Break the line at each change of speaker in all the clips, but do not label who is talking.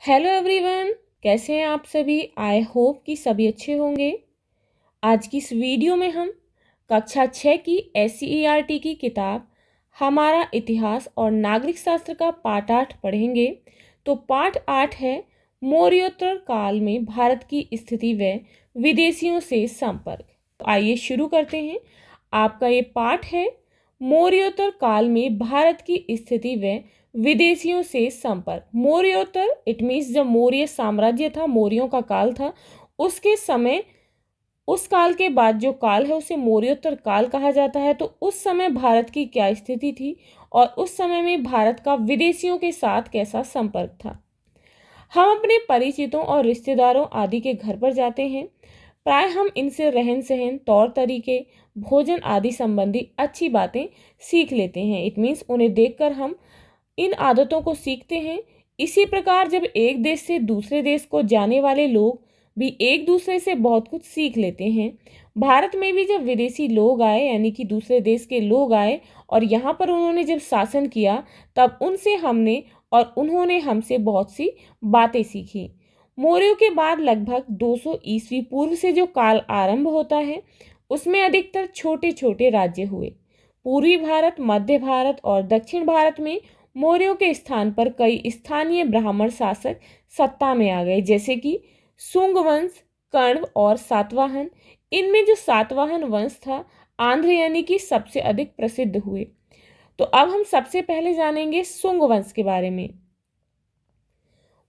Hello everyone, कैसे हैं आप सभी। आई होप कि सभी अच्छे होंगे। आज की इस वीडियो में हम कक्षा 6 की SCERT की किताब हमारा इतिहास और नागरिक शास्त्र का पाठ 8 पढ़ेंगे। तो पाठ 8 है मौर्योत्तर काल में भारत की स्थिति व विदेशियों से संपर्क। तो आइए शुरू करते हैं। आपका ये पाठ है मौर्योत्तर काल में भारत की स्थिति व विदेशियों से संपर्क। मौर्योत्तर इट मीन्स जब मौर्य साम्राज्य था, मौर्यों का काल था, उसके समय उस काल के बाद जो काल है उसे मौर्योत्तर काल कहा जाता है। तो उस समय भारत की क्या स्थिति थी और उस समय में भारत का विदेशियों के साथ कैसा संपर्क था। हम अपने परिचितों और रिश्तेदारों आदि के घर पर जाते हैं। प्राय हम इनसे रहन सहन, तौर तरीके, भोजन आदि संबंधी अच्छी बातें सीख लेते हैं। इट मीन्स उन्हें देखकर हम इन आदतों को सीखते हैं। इसी प्रकार जब एक देश से दूसरे देश को जाने वाले लोग भी एक दूसरे से बहुत कुछ सीख लेते हैं। भारत में भी जब विदेशी लोग आए, यानी कि दूसरे देश के लोग आए और यहाँ पर उन्होंने जब शासन किया, तब उनसे हमने और उन्होंने हमसे बहुत सी बातें सीखी। मौर्यों के बाद लगभग 200 ईस्वी पूर्व से जो काल आरंभ होता है, उसमें अधिकतर छोटे छोटे राज्य हुए। पूर्वी भारत, मध्य भारत और दक्षिण भारत में मौर्यों के स्थान पर कई स्थानीय ब्राह्मण शासक सत्ता में आ गए, जैसे कि शुंग वंश, कण्व और सातवाहन। इनमें जो सातवाहन वंश था, आंध्र यानी कि सबसे अधिक प्रसिद्ध हुए। तो अब हम सबसे पहले जानेंगे शुंग वंश के बारे में।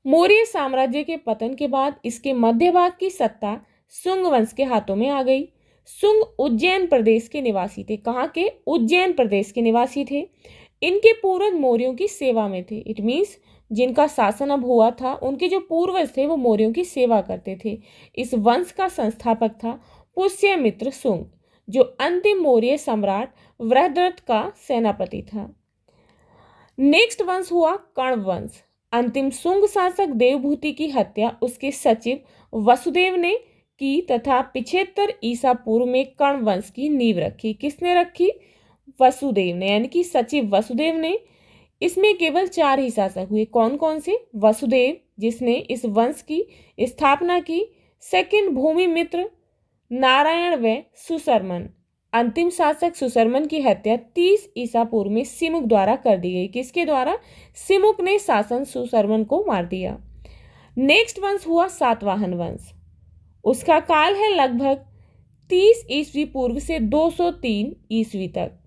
मौर्य साम्राज्य के पतन के बाद इसके मध्य भाग की सत्ता शुंग वंश के हाथों में आ गई। शुंग उज्जैन प्रदेश के निवासी थे। कहाँ के? उज्जैन प्रदेश के निवासी थे। इनके पूर्वज मौर्यों की सेवा में थे। इट मीन्स जिनका शासन अब हुआ था, उनके जो पूर्वज थे वो मौर्यों की सेवा करते थे। इस वंश का संस्थापक था पुष्यमित्र शुंग, जो अंतिम मौर्य सम्राट वृहद्रथ का सेनापति था। नेक्स्ट वंश हुआ कण्व वंश। अंतिम शुंग शासक देवभूति की हत्या उसके सचिव वसुदेव ने की तथा 75 ईसा पूर्व में कण्व वंश की नींव रखी। किसने रखी? वसुदेव ने, यानी कि सचिव वसुदेव ने। इसमें केवल 4 ही शासक हुए। कौन कौन से? वसुदेव, जिसने इस वंश की स्थापना की। सेकंड भूमिमित्र, नारायण व सुशर्मन। अंतिम शासक सुशर्मन की हत्या 30 ईसा पूर्व में सिमुक द्वारा कर दी गई। किसके द्वारा? सिमुक ने शासन सुशर्मन को मार दिया। नेक्स्ट वंश हुआ सातवाहन वंश। उसका काल है लगभग 30 ईस्वी पूर्व से 203 ईस्वी तक।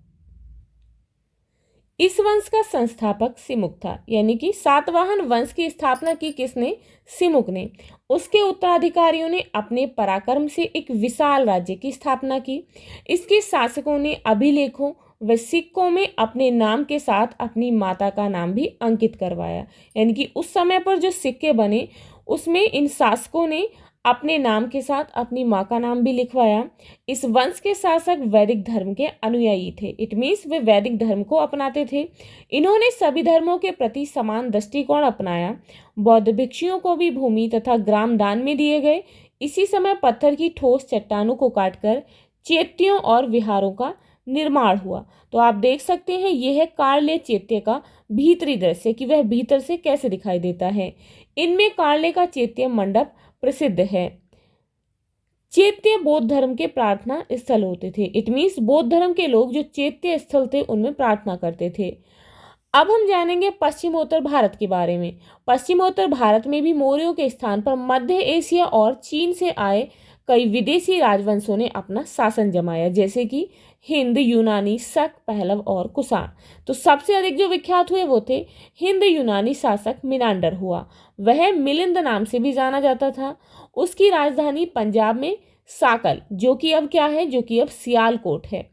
इस वंश का संस्थापक सिमुक था, यानी कि सातवाहन वंश की स्थापना की किसने? सिमुक ने। उसके उत्तराधिकारियों ने अपने पराक्रम से एक विशाल राज्य की स्थापना की। इसके शासकों ने अभिलेखों व सिक्कों में अपने नाम के साथ अपनी माता का नाम भी अंकित करवाया। यानी कि उस समय पर जो सिक्के बने उसमें इन शासकों ने अपने नाम के साथ अपनी माँ का नाम भी लिखवाया। इस वंश के शासक वैदिक धर्म के अनुयायी थे। इट मीन्स वे वैदिक धर्म को अपनाते थे। इन्होंने सभी धर्मों के प्रति समान दृष्टिकोण अपनाया। बौद्ध भिक्षुओं को भी भूमि तथा ग्राम दान में दिए गए। इसी समय पत्थर की ठोस चट्टानों को काटकर चैत्यों और विहारों का निर्माण हुआ। तो आप देख सकते हैं, यह है कार्ले चैत्य का भीतरी दृश्य कि वह भीतर से कैसे दिखाई देता है। इनमें कार्ले का चैत्य मंडप प्रसिद्ध है। चैत्य बौद्ध धर्म के प्रार्थना स्थल होते थे। इट मीन्स बौद्ध धर्म के लोग जो चैत्य स्थल थे उनमें प्रार्थना करते थे। अब हम जानेंगे पश्चिमोत्तर भारत के बारे में। पश्चिमोत्तर भारत में भी मौर्यों के स्थान पर मध्य एशिया और चीन से आए कई विदेशी राजवंशों ने अपना शासन जमाया, जैसे कि हिंद, यूनानी, शक, पहलव और कुषाण। तो सबसे अधिक जो विख्यात हुए वो थे हिंद यूनानी शासक मिनांडर हुआ। वह मिलिंद नाम से भी जाना जाता था। उसकी राजधानी पंजाब में साकल, जो कि अब क्या है? जो कि अब सियालकोट है।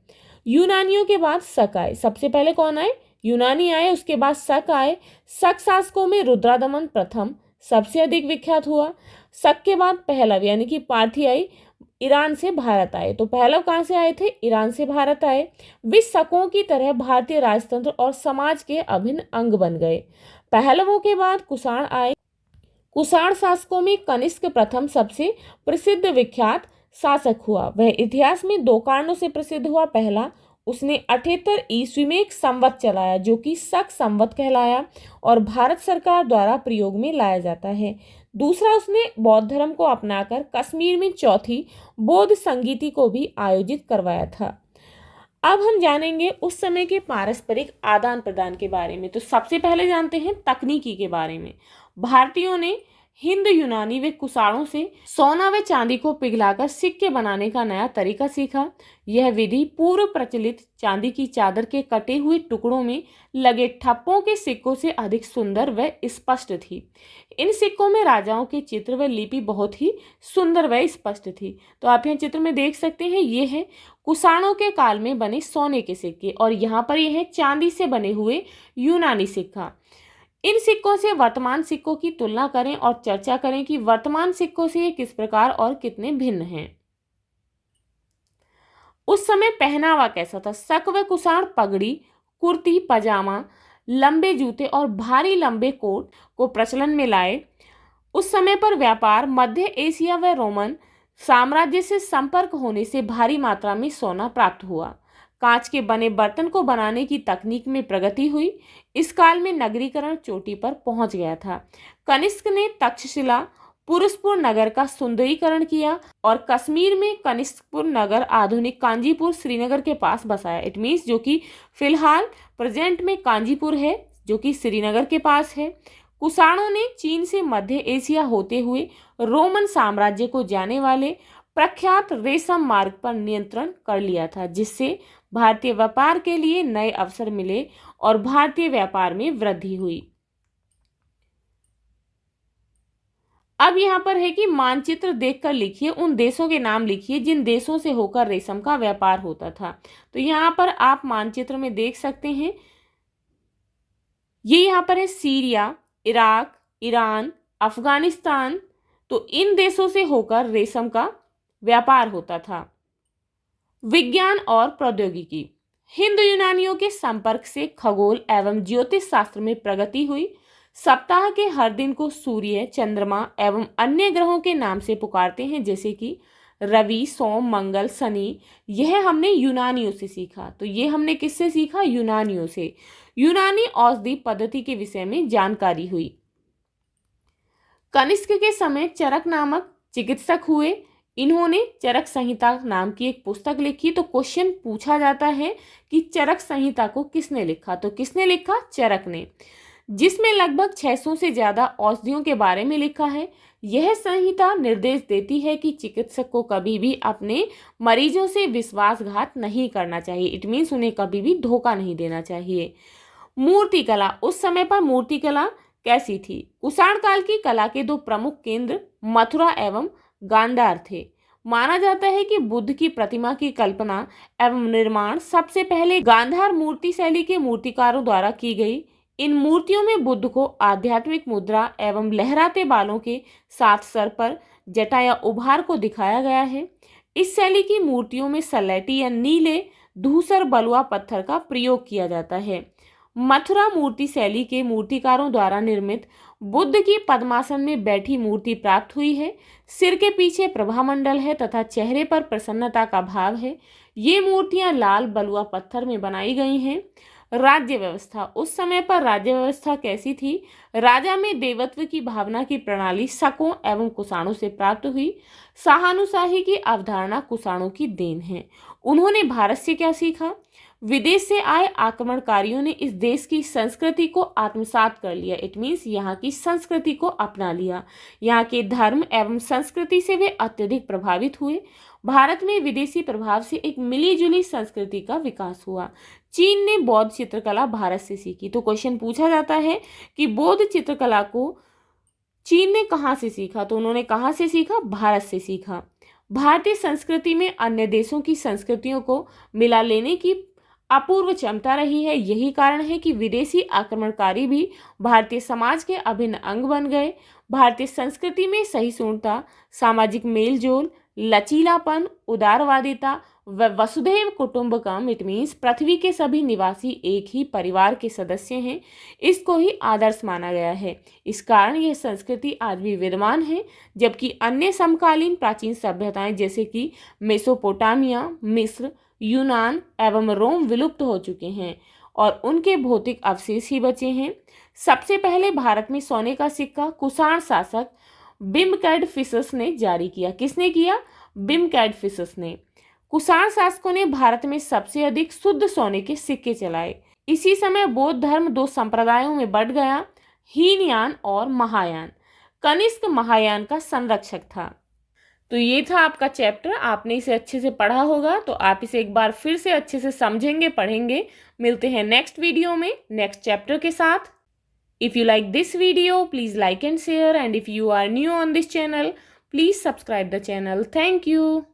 यूनानियों के बाद शक आए। सबसे पहले कौन आए? यूनानी आए, उसके बाद शक आए। शक शासकों में रुद्रादमन प्रथम सबसे अधिक विख्यात हुआ। शक के बाद पहलव यानी कि पार्थियाई ईरान से भारत आए। तो पहलव कहाँ से आए थे? ईरान से भारत आए। वे शकों की तरह भारतीय राजतंत्र और समाज के अभिन्न अंग बन गए। पहलवों के बाद कुषाण आए। कुषाण शासकों में कनिष्क प्रथम सबसे प्रसिद्ध विख्यात शासक हुआ। वह इतिहास में 2 कारणों से प्रसिद्ध हुआ। पहला, उसने 78 ईस्वी में एक संवत चलाया जो कि शक संवत कहलाया और भारत सरकार द्वारा प्रयोग में लाया जाता है। दूसरा, उसने बौद्ध धर्म को अपनाकर कश्मीर में चौथी बौद्ध संगीति को भी आयोजित करवाया था। अब हम जानेंगे उस समय के पारस्परिक आदान प्रदान के बारे में। तो सबसे पहले जानते हैं तकनीकी के बारे में। भारतीयों ने हिंद यूनानी व कुषाणों से सोना व चांदी को पिघलाकर सिक्के बनाने का नया तरीका सीखा। यह विधि पूर्व प्रचलित चांदी की चादर के कटे हुए टुकड़ों में लगे ठप्पों के सिक्कों से अधिक सुंदर व स्पष्ट थी। इन सिक्कों में राजाओं के चित्र व लिपि बहुत ही सुंदर व स्पष्ट थी। तो आप यहाँ चित्र में देख सकते हैं, ये है कुषाणों के काल में बने सोने के सिक्के और यहाँ पर यह है चांदी से बने हुए यूनानी सिक्का। इन सिक्कों से वर्तमान सिक्कों की तुलना करें और चर्चा करें कि वर्तमान सिक्कों से ये किस प्रकार और कितने भिन्न हैं। उस समय पहनावा कैसा था? शक व कुषाण पगड़ी, कुर्ती, पजामा, लंबे जूते और भारी लंबे कोट को प्रचलन में लाए। उस समय पर व्यापार मध्य एशिया व रोमन साम्राज्य से संपर्क होने से भारी मात्रा में सोना प्राप्त हुआ। कांच के बने बर्तन को बनाने की तकनीक में प्रगति हुई। इस काल में नगरीकरण चोटी पर पहुंच गया था। कनिष्क ने तक्षशिला पुरुषपुर नगर का सुंदरीकरण किया और कश्मीर में कनिष्कपुर नगर आधुनिक कांजीपुर श्रीनगर के पास बसाया। इट मीन्स जो कि फिलहाल प्रेजेंट में कांजीपुर है जो कि श्रीनगर के पास है। कुषाणों ने चीन से मध्य एशिया होते हुए रोमन साम्राज्य को जाने वाले प्रख्यात रेशम मार्ग पर नियंत्रण कर लिया था, जिससे भारतीय व्यापार के लिए नए अवसर मिले और भारतीय व्यापार में वृद्धि हुई। अब यहाँ पर है कि मानचित्र देखकर लिखिए, उन देशों के नाम लिखिए जिन देशों से होकर रेशम का व्यापार होता था। तो यहाँ पर आप मानचित्र में देख सकते हैं, ये यहाँ पर है सीरिया, इराक, ईरान, अफगानिस्तान। तो इन देशों से होकर रेशम का व्यापार होता था। विज्ञान और प्रौद्योगिकी। हिंद यूनानियों के संपर्क से खगोल एवं ज्योतिष शास्त्र में प्रगति हुई। सप्ताह के हर दिन को सूर्य, चंद्रमा एवं अन्य ग्रहों के नाम से पुकारते हैं, जैसे कि रवि, सोम, मंगल, शनि। यह हमने यूनानियों से सीखा। तो ये हमने किससे सीखा? यूनानियों से। यूनानी औषधि पद्धति के विषय में जानकारी हुई। कनिष्क के समय चरक नामक चिकित्सक हुए। इन्होंने चरक संहिता नाम की एक पुस्तक लिखी। तो क्वेश्चन पूछा जाता है कि चरक संहिता को किसने लिखा? तो किसने लिखा? चरक ने, जिसमें लगभग 600 से ज्यादा औषधियों के बारे में लिखा है। यह संहिता निर्देश देती है कि चिकित्सक को कभी भी अपने मरीजों से विश्वासघात नहीं करना चाहिए। इट मीन्स उन्हें कभी भी धोखा नहीं देना चाहिए। मूर्तिकला। उस समय पर मूर्तिकला कैसी थी? कुषाण काल की कला के दो प्रमुख केंद्र मथुरा एवं गांधार थे। माना जाता है कि बुद्ध की प्रतिमा की कल्पना एवं निर्माण सबसे पहले गांधार मूर्ति शैली के मूर्तिकारों द्वारा की गई। इन मूर्तियों में बुद्ध को आध्यात्मिक मुद्रा एवं लहराते बालों के साथ सर पर जटा या उभार को दिखाया गया है। इस शैली की मूर्तियों में सलेटी या नीले धूसर बलुआ पत्थर का प्रयोग किया जाता है। मथुरा मूर्ति शैली के मूर्तिकारों द्वारा निर्मित बुद्ध की पद्मासन में बैठी मूर्ति प्राप्त हुई है। सिर के पीछे प्रभामंडल है तथा चेहरे पर प्रसन्नता का भाव है। ये मूर्तियां लाल बलुआ पत्थर में बनाई गई हैं। राज्य व्यवस्था। उस समय पर राज्य व्यवस्था कैसी थी? राजा में देवत्व की भावना की प्रणाली शकों एवं कुषाणों से प्राप्त हुई। शाहानुशाही की अवधारणा कुषाणों की देन है। उन्होंने भारत से क्या सीखा? विदेश से आए आक्रमणकारियों ने इस देश की संस्कृति को आत्मसात कर लिया। इट मीन्स यहाँ की संस्कृति को अपना लिया। यहाँ के धर्म एवं संस्कृति से वे अत्यधिक प्रभावित हुए। भारत में विदेशी प्रभाव से एक मिलीजुली संस्कृति का विकास हुआ। चीन ने बौद्ध चित्रकला भारत से सीखी। तो क्वेश्चन पूछा जाता है कि बौद्ध चित्रकला को चीन ने कहाँ से सीखा? तो उन्होंने कहाँ से सीखा? भारत से सीखा। भारतीय संस्कृति में अन्य देशों की संस्कृतियों को मिला लेने की अपूर्व क्षमता रही है। यही कारण है कि विदेशी आक्रमणकारी भी भारतीय समाज के अभिन्न अंग बन गए। भारतीय संस्कृति में सहिष्णुता, सामाजिक मेलजोल, लचीलापन, उदारवादिता व वसुधैव कुटुंबकम, इट मीन्स पृथ्वी के सभी निवासी एक ही परिवार के सदस्य हैं, इसको ही आदर्श माना गया है। इस कारण यह संस्कृति आज भी विद्यमान है, जबकि अन्य समकालीन प्राचीन सभ्यताएं जैसे कि मेसोपोटामिया, मिस्र, यूनान एवं रोम विलुप्त हो चुके हैं और उनके भौतिक अवशेष ही बचे हैं। सबसे पहले भारत में सोने का सिक्का कुषाण शासक बिम्बकैडफिसस ने जारी किया। किसने किया? बिम्बकैडफिसस ने। कुषाण शासकों ने भारत में सबसे अधिक शुद्ध सोने के सिक्के चलाए। इसी समय बौद्ध धर्म दो संप्रदायों में बढ़ गया, हीनयान और महायान। कनिष्क महायान का संरक्षक था। तो ये था आपका चैप्टर। आपने इसे अच्छे से पढ़ा होगा, तो आप इसे एक बार फिर से अच्छे से समझेंगे, पढ़ेंगे। मिलते हैं नेक्स्ट वीडियो में नेक्स्ट चैप्टर के साथ। If you like this video, please like and share, and if you are new on this channel, please subscribe the channel. Thank you.